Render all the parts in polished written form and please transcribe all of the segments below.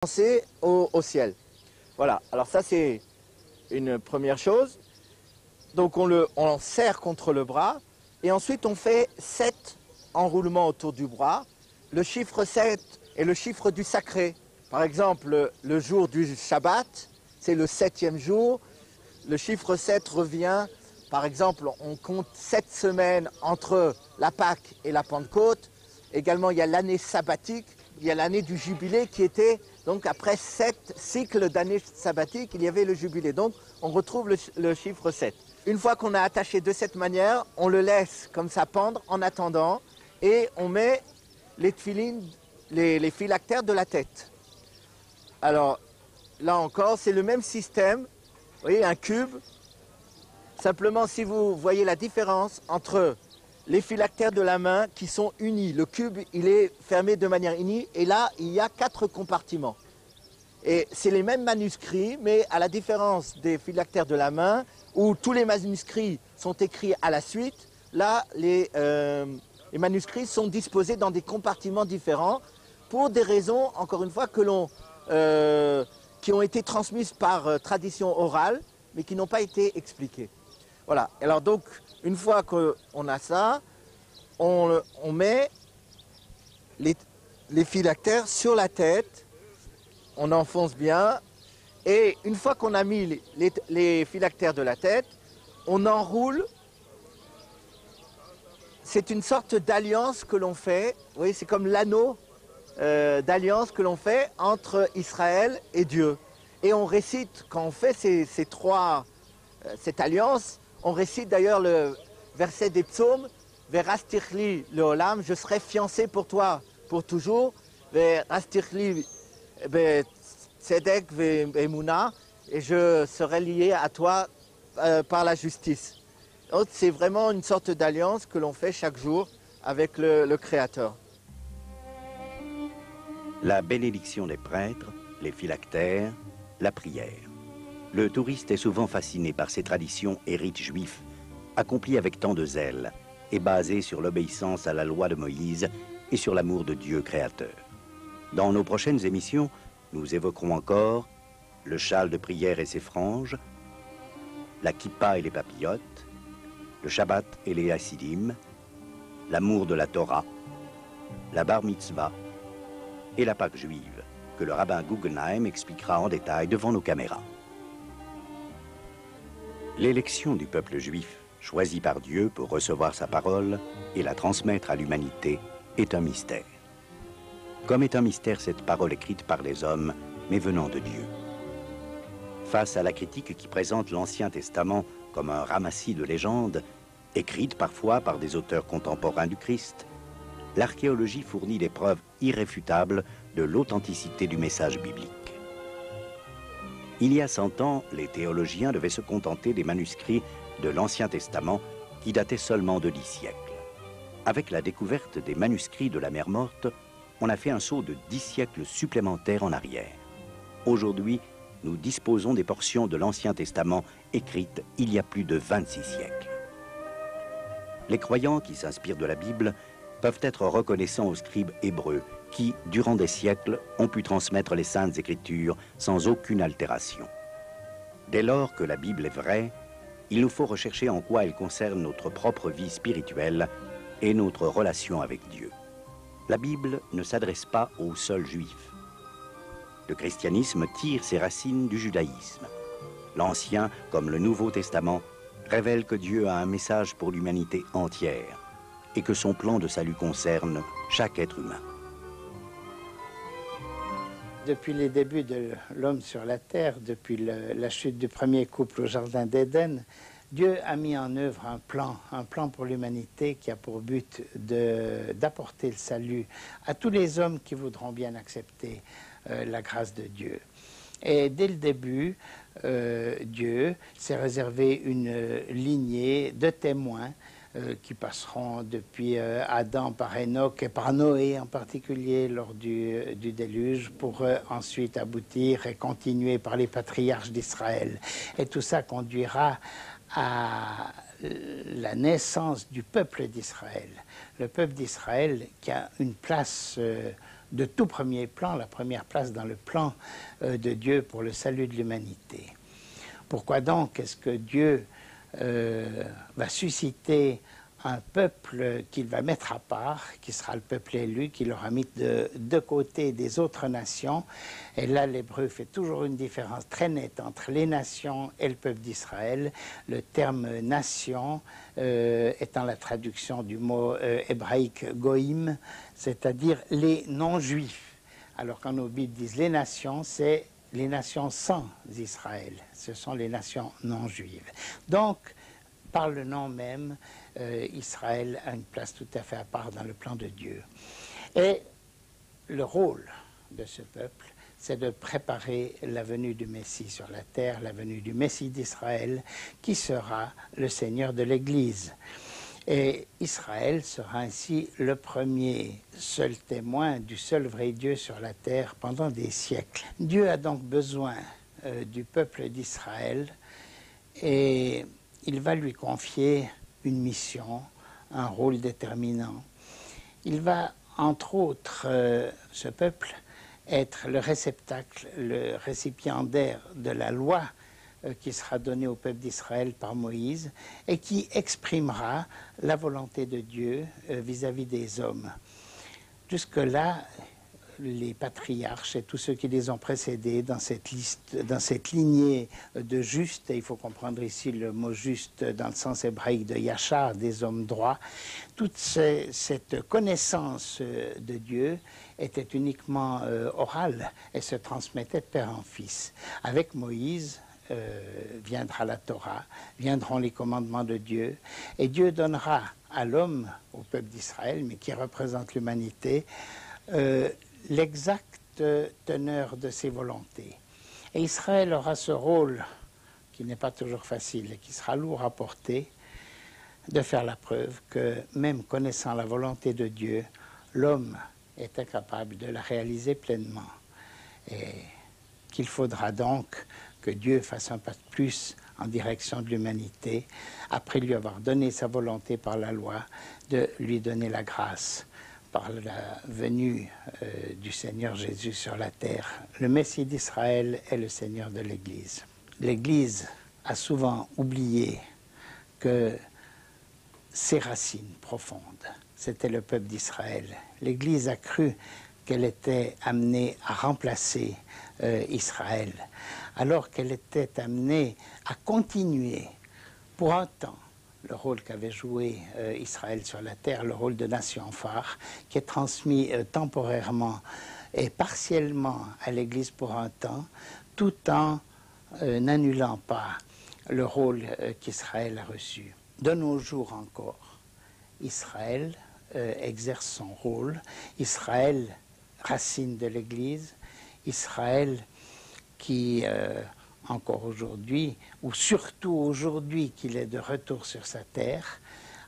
penser au ciel. Voilà, alors ça c'est une première chose. Donc on serre contre le bras et ensuite on fait 7 enroulements autour du bras. Le chiffre 7 est le chiffre du sacré. Par exemple, le jour du Shabbat, c'est le 7e jour. Le chiffre 7 revient, par exemple, on compte 7 semaines entre la Pâque et la Pentecôte. Également, il y a l'année sabbatique, il y a l'année du jubilé qui était, donc après 7 cycles d'années sabbatiques, il y avait le jubilé. Donc, on retrouve le chiffre 7. Une fois qu'on a attaché de cette manière, on le laisse comme ça pendre en attendant et on met les tefilines, les phylactères de la tête. Alors, là encore, c'est le même système. Vous voyez, un cube. Simplement, si vous voyez la différence entre les phylactères de la main qui sont unis. Le cube, il est fermé de manière unie. Et là, il y a 4 compartiments. Et c'est les mêmes manuscrits, mais à la différence des phylactères de la main, où tous les manuscrits sont écrits à la suite, là, les manuscrits sont disposés dans des compartiments différents pour des raisons, encore une fois, qui ont été transmises par tradition orale, mais qui n'ont pas été expliquées. Voilà. Alors donc, une fois qu'on a ça, on met les phylactères sur la tête, on enfonce bien, et une fois qu'on a mis les phylactères de la tête, on enroule. C'est une sorte d'alliance que l'on fait, vous voyez, c'est comme l'anneau d'alliance que l'on fait entre Israël et Dieu. Et on récite, quand on fait cette alliance, on récite d'ailleurs le verset des psaumes, Verastirli le olam, je serai fiancé pour toi pour toujours, Verastirli tzedek ve'emuna, et je serai lié à toi par la justice. Donc c'est vraiment une sorte d'alliance que l'on fait chaque jour avec le Créateur. La bénédiction des prêtres, les phylactères, la prière. Le touriste est souvent fasciné par ces traditions et rites juifs, accomplis avec tant de zèle et basés sur l'obéissance à la loi de Moïse et sur l'amour de Dieu créateur. Dans nos prochaines émissions, nous évoquerons encore le châle de prière et ses franges, la kippa et les papillotes, le Shabbat et les Hassidim, l'amour de la Torah, la bar mitzvah et la Pâque juive, que le rabbin Guggenheim expliquera en détail devant nos caméras. L'élection du peuple juif, choisi par Dieu pour recevoir sa parole et la transmettre à l'humanité, est un mystère. Comme est un mystère cette parole écrite par les hommes, mais venant de Dieu. Face à la critique qui présente l'Ancien Testament comme un ramassis de légendes, écrites parfois par des auteurs contemporains du Christ, l'archéologie fournit des preuves irréfutables de l'authenticité du message biblique. Il y a 100 ans, les théologiens devaient se contenter des manuscrits de l'Ancien Testament qui dataient seulement de 10 siècles. Avec la découverte des manuscrits de la Mer Morte, on a fait un saut de 10 siècles supplémentaires en arrière. Aujourd'hui, nous disposons des portions de l'Ancien Testament écrites il y a plus de 26 siècles. Les croyants qui s'inspirent de la Bible peuvent être reconnaissants aux scribes hébreux qui, durant des siècles, ont pu transmettre les Saintes Écritures sans aucune altération. Dès lors que la Bible est vraie, il nous faut rechercher en quoi elle concerne notre propre vie spirituelle et notre relation avec Dieu. La Bible ne s'adresse pas aux seuls juifs. Le christianisme tire ses racines du judaïsme. L'Ancien, comme le Nouveau Testament, révèle que Dieu a un message pour l'humanité entière et que son plan de salut concerne chaque être humain. Depuis les débuts de l'homme sur la terre, depuis la chute du premier couple au Jardin d'Éden, Dieu a mis en œuvre un plan pour l'humanité qui a pour but d'apporter le salut à tous les hommes qui voudront bien accepter la grâce de Dieu. Et dès le début, Dieu s'est réservé une lignée de témoins qui passeront depuis Adam par Enoch et par Noé en particulier lors du déluge pour ensuite aboutir et continuer par les patriarches d'Israël. Et tout ça conduira à la naissance du peuple d'Israël. Le peuple d'Israël qui a une place de tout premier plan, la première place dans le plan de Dieu pour le salut de l'humanité. Pourquoi donc est-ce que Dieu va susciter un peuple qu'il va mettre à part, qui sera le peuple élu, qu'il aura mis de côté des autres nations? Et là, l'hébreu fait toujours une différence très nette entre les nations et le peuple d'Israël. Le terme nation étant la traduction du mot hébraïque goïm, c'est-à-dire les non-juifs. Alors quand nos Bibles disent les nations, c'est les nations sans Israël. Ce sont les nations non-juives. Donc, par le nom même, Israël a une place tout à fait à part dans le plan de Dieu. Et le rôle de ce peuple, c'est de préparer la venue du Messie sur la terre, la venue du Messie d'Israël, qui sera le Seigneur de l'Église. Et Israël sera ainsi le premier seul témoin du seul vrai Dieu sur la terre pendant des siècles. Dieu a donc besoin du peuple d'Israël et il va lui confier une mission, un rôle déterminant. Il va, entre autres, ce peuple, être le réceptacle, le récipiendaire de la loi qui sera donnée au peuple d'Israël par Moïse et qui exprimera la volonté de Dieu vis-à-vis des hommes. Jusque-là, les patriarches et tous ceux qui les ont précédés dans cette liste, dans cette lignée de justes, et il faut comprendre ici le mot juste dans le sens hébraïque de yachar, des hommes droits, toute cette connaissance de Dieu était uniquement orale et se transmettait de père en fils. Avec Moïse, viendra la Torah, viendront les commandements de Dieu, et Dieu donnera à l'homme, au peuple d'Israël, mais qui représente l'humanité, l'exacte teneur de ses volontés. Et Israël aura ce rôle, qui n'est pas toujours facile et qui sera lourd à porter, de faire la preuve que même connaissant la volonté de Dieu, l'homme est incapable de la réaliser pleinement. Et qu'il faudra donc que Dieu fasse un pas de plus en direction de l'humanité, après lui avoir donné sa volonté par la loi, de lui donner la grâce par la venue du Seigneur Jésus sur la terre. Le Messie d'Israël est le Seigneur de l'Église. L'Église a souvent oublié que ses racines profondes, c'était le peuple d'Israël. L'Église a cru qu'elle était amenée à remplacer Israël, alors qu'elle était amenée à continuer pour un temps le rôle qu'avait joué Israël sur la terre, le rôle de nation phare, qui est transmis temporairement et partiellement à l'Église pour un temps, tout en n'annulant pas le rôle qu'Israël a reçu. De nos jours encore, Israël exerce son rôle, Israël, racine de l'Église, Israël qui, encore aujourd'hui, ou surtout aujourd'hui qu'il est de retour sur sa terre,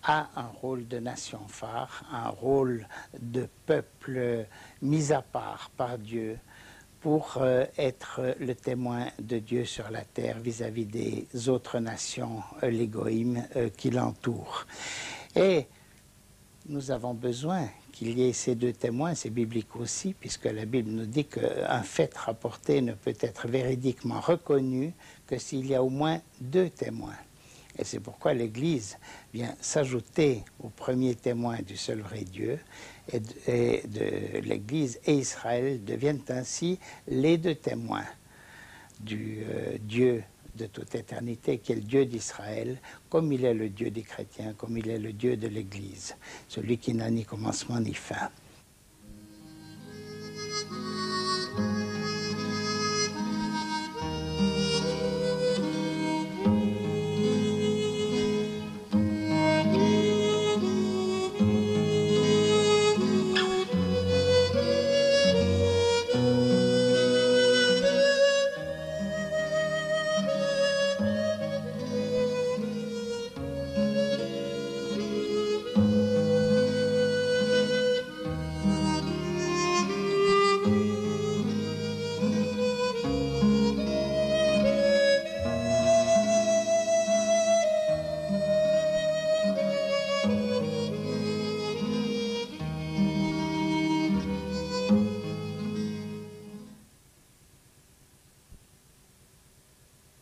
a un rôle de nation phare, un rôle de peuple mis à part par Dieu pour être le témoin de Dieu sur la terre vis-à-vis des autres nations, les goïms qui l'entourent. Et nous avons besoin qu'il y ait ces deux témoins, c'est biblique aussi, puisque la Bible nous dit qu'un fait rapporté ne peut être véridiquement reconnu que s'il y a au moins deux témoins. Et c'est pourquoi l'Église vient s'ajouter au premier témoin du seul vrai Dieu, et de l'Église et Israël deviennent ainsi les deux témoins du Dieu de toute éternité, qui est le Dieu d'Israël, comme il est le Dieu des chrétiens, comme il est le Dieu de l'Église, celui qui n'a ni commencement ni fin.